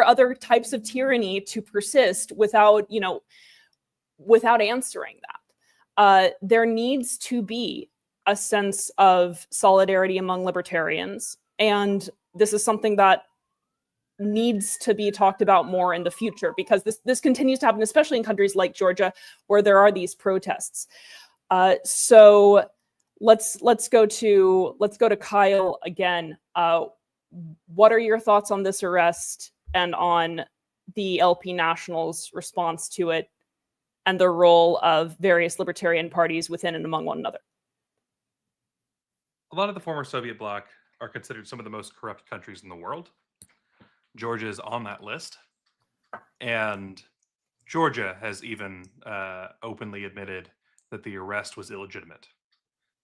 other types of tyranny to persist without answering that. There needs to be a sense of solidarity among libertarians, and this is something that needs to be talked about more in the future, because this continues to happen, especially in countries like Georgia, where there are these protests. So let's go to Kyle again. What are your thoughts on this arrest and on the LP Nationals' response to it, and the role of various libertarian parties within and among one another? A lot of the former Soviet bloc are considered some of the most corrupt countries in the world. Georgia is on that list, and Georgia has even openly admitted that the arrest was illegitimate.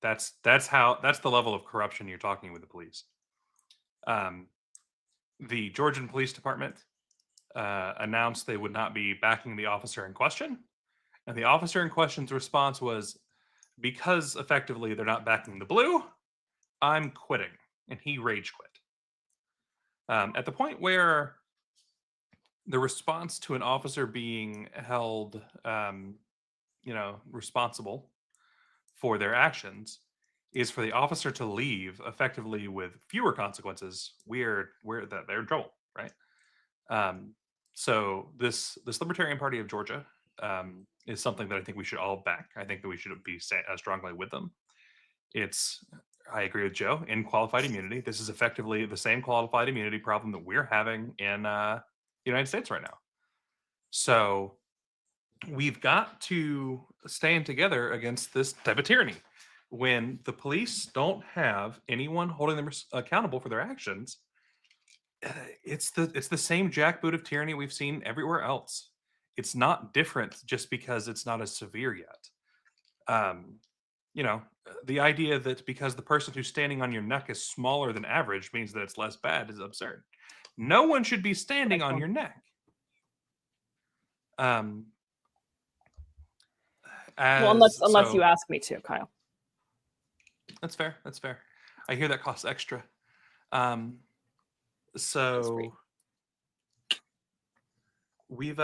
That's the level of corruption you're talking with the police. The Georgian Police Department announced they would not be backing the officer in question, and the officer in question's response was, because effectively they're not backing the blue, I'm quitting, and he rage quit. At the point where the response to an officer being held responsible for their actions is for the officer to leave effectively with fewer consequences, they're in trouble, right? So this Libertarian Party of Georgia is something that I think we should all back. I think that we should be strongly with them. I agree with Joe in qualified immunity. This is effectively the same qualified immunity problem that we're having in the United States right now. So we've got to stand together against this type of tyranny. When the police don't have anyone holding them accountable for their actions, it's the same jackboot of tyranny we've seen everywhere else. It's not different just because it's not as severe yet. The idea that because the person who's standing on your neck is smaller than average means that it's less bad is absurd. No one should be standing on your neck. Unless you ask me to, Kyle. That's fair. I hear that costs extra. We've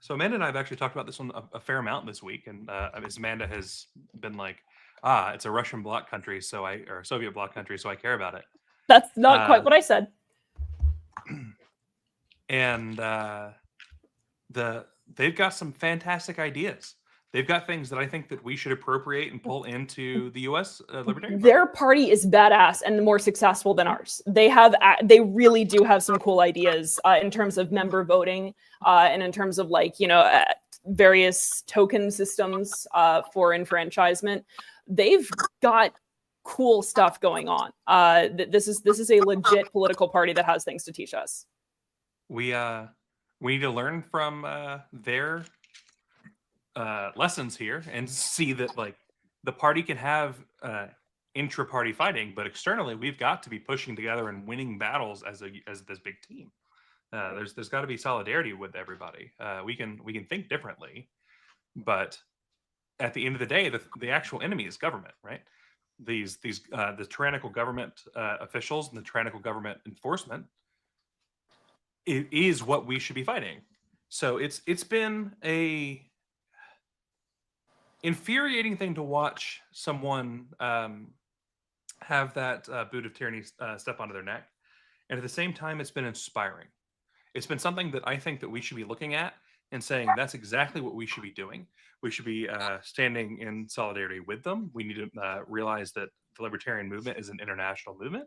so Amanda and I have actually talked about this one a fair amount this week, and Amanda has been like, it's a Russian bloc country, or a Soviet bloc country, so I care about it. That's not quite what I said. And they've got some fantastic ideas. they've got things that I think that we should appropriate and pull into the U.S. Libertarian Party. Their party is badass and more successful than ours. They really do have some cool ideas in terms of member voting and in terms of various token systems for enfranchisement. They've got cool stuff going on. This is a legit political party that has things to teach us. We need to learn from their lessons here and see that the party can have intra-party fighting, but externally we've got to be pushing together and winning battles as this big team. There's got to be solidarity with everybody. We can think differently, but at the end of the day, the actual enemy is government, right? The tyrannical government officials and the tyrannical government enforcement is what we should be fighting. So it's been a infuriating thing to watch someone have that boot of tyranny step onto their neck, and at the same time, it's been inspiring. It's been something that I think that we should be looking at and saying that's exactly what we should be doing. We should be standing in solidarity with them. We need to realize that the libertarian movement is an international movement.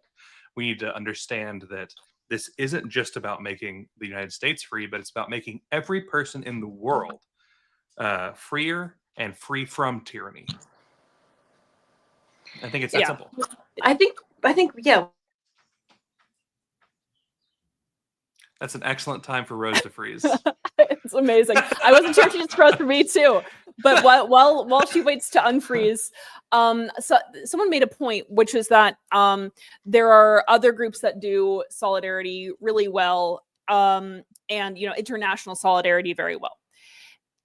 We need to understand that this isn't just about making the United States free, but it's about making every person in the world freer and free from tyranny. I think it's that simple. I think yeah. That's an excellent time for Rose to freeze. It's amazing. I wasn't sure if she just froze for me too. But while she waits to unfreeze, so someone made a point, which is that there are other groups that do solidarity really well, and international solidarity very well.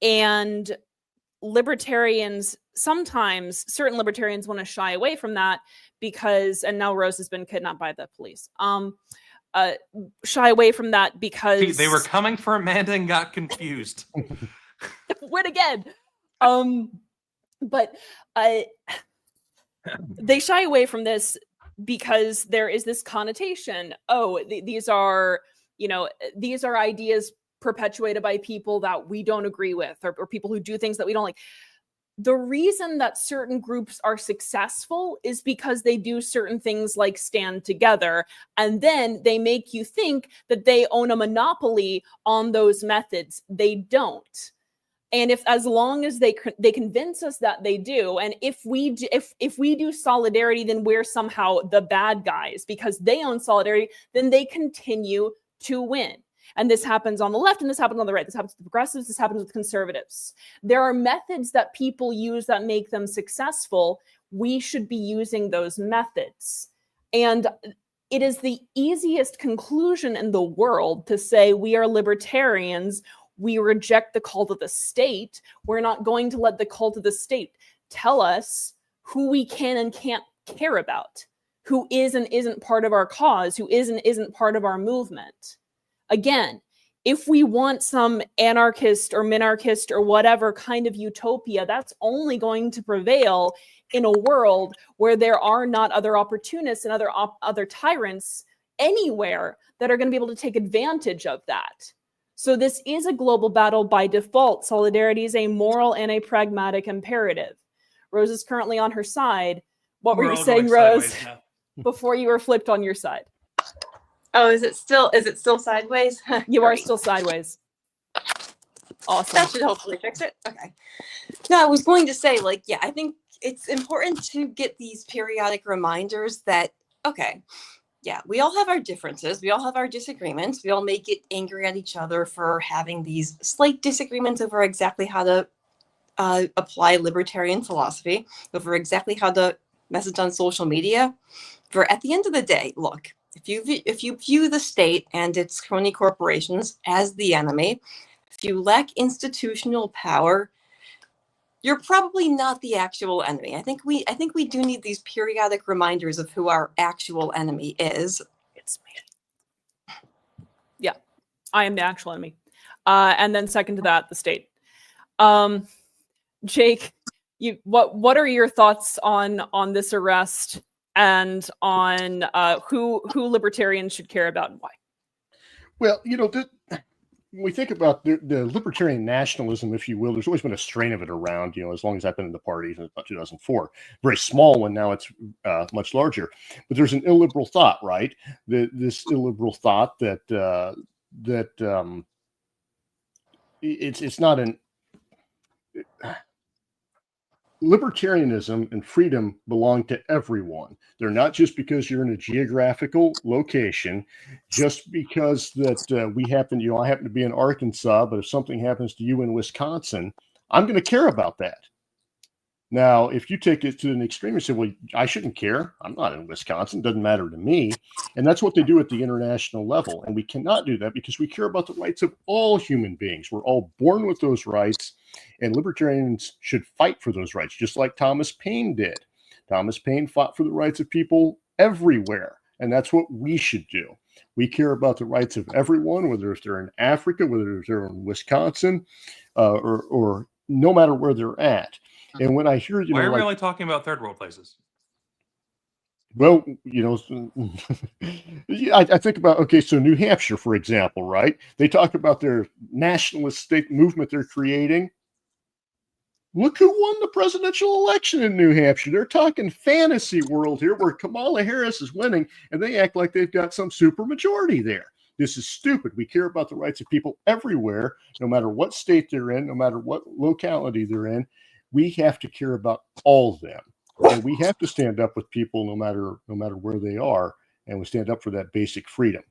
And libertarians, sometimes certain libertarians want to shy away from that because, and now Rose has been kidnapped by the police. Shy away from that because they were coming for Amanda and got confused. Win again. But they shy away from this because there is this connotation. Oh, these are ideas perpetuated by people that we don't agree with, or people who do things that we don't like. The reason that certain groups are successful is because they do certain things like stand together, and then they make you think that they own a monopoly on those methods. They don't. And as long as they convince us that they do, and if we do solidarity, then we're somehow the bad guys because they own solidarity, then they continue to win. And this happens on the left and this happens on the right. This happens with progressives. This happens with conservatives. There are methods that people use that make them successful. We should be using those methods. And it is the easiest conclusion in the world to say we are libertarians. We reject the cult of the state. We're not going to let the cult of the state tell us who we can and can't care about, who is and isn't part of our cause, who is and isn't part of our movement. Again, if we want some anarchist or minarchist or whatever kind of utopia, that's only going to prevail in a world where there are not other opportunists and other tyrants anywhere that are going to be able to take advantage of that. So this is a global battle by default. Solidarity is a moral and a pragmatic imperative. Rose is currently on her side. What were you saying, Rose, before you were flipped on your side? Oh, is it still sideways? You are still sideways. Awesome. That should hopefully fix it. Okay. No, I was going to say, I think it's important to get these periodic reminders that, okay, yeah, we all have our differences. We all have our disagreements. We all may get angry at each other for having these slight disagreements over exactly how to apply libertarian philosophy, over exactly how to message on social media. For at the end of the day, look, if you view the state and its crony corporations as the enemy, if you lack institutional power, you're probably not the actual enemy. I think we do need these periodic reminders of who our actual enemy is. It's me. Yeah, I am the actual enemy. And then second to that, the state. Jake, what are your thoughts on this arrest and on who libertarians should care about and why? Well, when we think about the libertarian nationalism, if you will, there's always been a strain of it around, as long as I've been in the party since about 2004. Very small one, now it's much larger. But there's an illiberal thought, right? This illiberal thought that it's not an libertarianism and freedom belong to everyone. They're not just because you're in a geographical location, just because that we happen, I happen to be in Arkansas, but if something happens to you in Wisconsin, I'm going to care about that. Now, if you take it to an extreme and say, well, I shouldn't care. I'm not in Wisconsin. It doesn't matter to me. And that's what they do at the international level. And we cannot do that because we care about the rights of all human beings. We're all born with those rights, and libertarians should fight for those rights, just like Thomas Paine did. Thomas Paine fought for the rights of people everywhere. And that's what we should do. We care about the rights of everyone, whether if they're in Africa, whether they're in Wisconsin, or no matter where they're at. And when I hear, why are we only talking about third world places? Well, I think about, okay, so New Hampshire, for example, right? They talk about their nationalist state movement they're creating. Look who won the presidential election in New Hampshire. They're talking fantasy world here where Kamala Harris is winning, and they act like they've got some super majority there. This is stupid. We care about the rights of people everywhere, no matter what state they're in, no matter what locality they're in. We have to care about all of them, and we have to stand up with people no matter where they are, and we stand up for that basic freedom.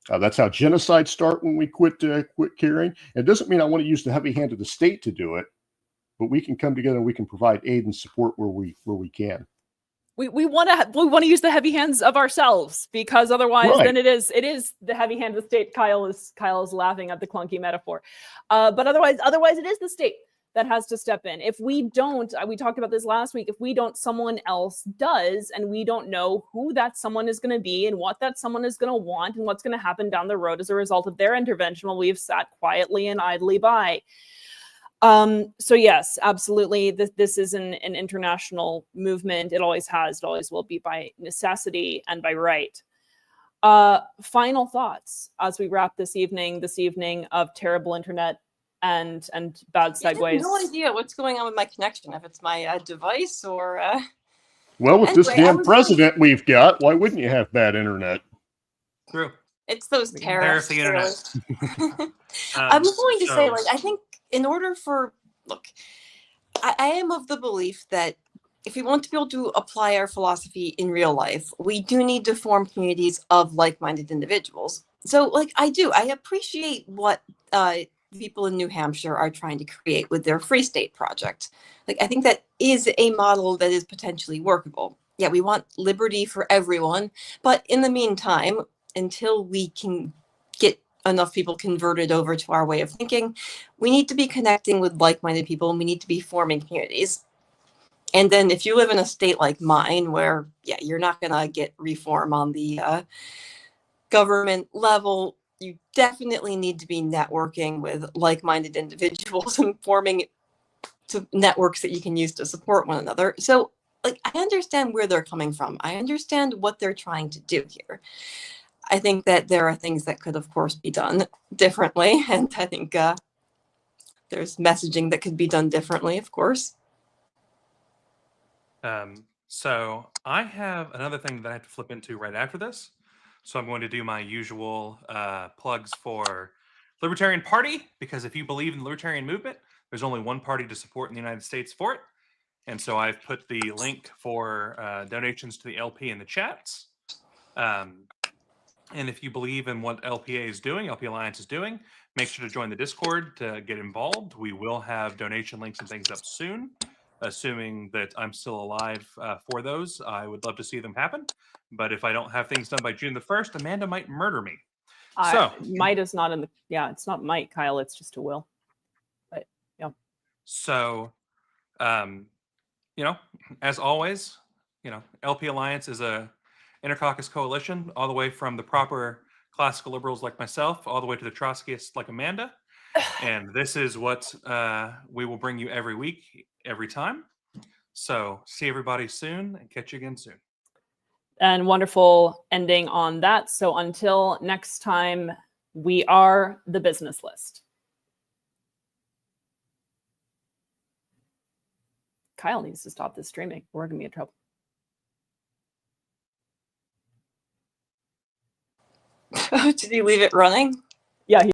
That's how genocides start when we quit caring. It doesn't mean I want to use the heavy hand of the state to do it, but we can come together and we can provide aid and support where we can. We want to use the heavy hands of ourselves, because otherwise, right. Then it is the heavy hand of the state. Kyle is laughing at the clunky metaphor, but otherwise it is the state that has to step in. If we don't, we talked about this last week, if we don't, someone else does, and we don't know who that someone is going to be and what that someone is going to want and what's going to happen down the road as a result of their intervention while we've sat quietly and idly by. So yes, absolutely. This is an international movement. It always has, it always will be, by necessity and by right. Final thoughts as we wrap this evening of terrible internet and bad segues. I have no idea what's going on with my connection, if it's my device or well, with this damn president we've got, why wouldn't you have bad internet? True. It's those tariffs. The internet. I'm going to say, I think in order for, I am of the belief that if we want to be able to apply our philosophy in real life, we do need to form communities of like-minded individuals. So I appreciate what people in New Hampshire are trying to create with their Free State project. I think that is a model that is potentially workable. Yeah, we want liberty for everyone, but in the meantime, until we can get enough people converted over to our way of thinking, we need to be connecting with like-minded people, and we need to be forming communities. And then if you live in a state like mine, where, you're not going to get reform on the government level, you definitely need to be networking with like-minded individuals and forming networks that you can use to support one another. So, I understand where they're coming from. I understand what they're trying to do here. I think that there are things that could, of course, be done differently. And I think there's messaging that could be done differently, of course. So I have another thing that I have to flip into right after this. So I'm going to do my usual plugs for Libertarian Party, because if you believe in the Libertarian movement, there's only one party to support in the United States for it. And so I've put the link for donations to the LP in the chats. And if you believe in what LPA is doing, LP Alliance is doing, make sure to join the Discord to get involved. We will have donation links and things up soon, assuming that I'm still alive for those. I would love to see them happen. But if I don't have things done by June the 1st, Amanda might murder me. Might is not in the, it's not might, Kyle, it's just a will. But so, as always, LP Alliance is a intercaucus coalition, all the way from the proper classical liberals like myself, all the way to the Trotskyists like Amanda. And this is what we will bring you every week, every time. So see everybody soon, and catch you again soon. And wonderful ending on that. So until next time, We are the business list. Kyle needs to stop this streaming. We're going to be in trouble. Did you leave it running?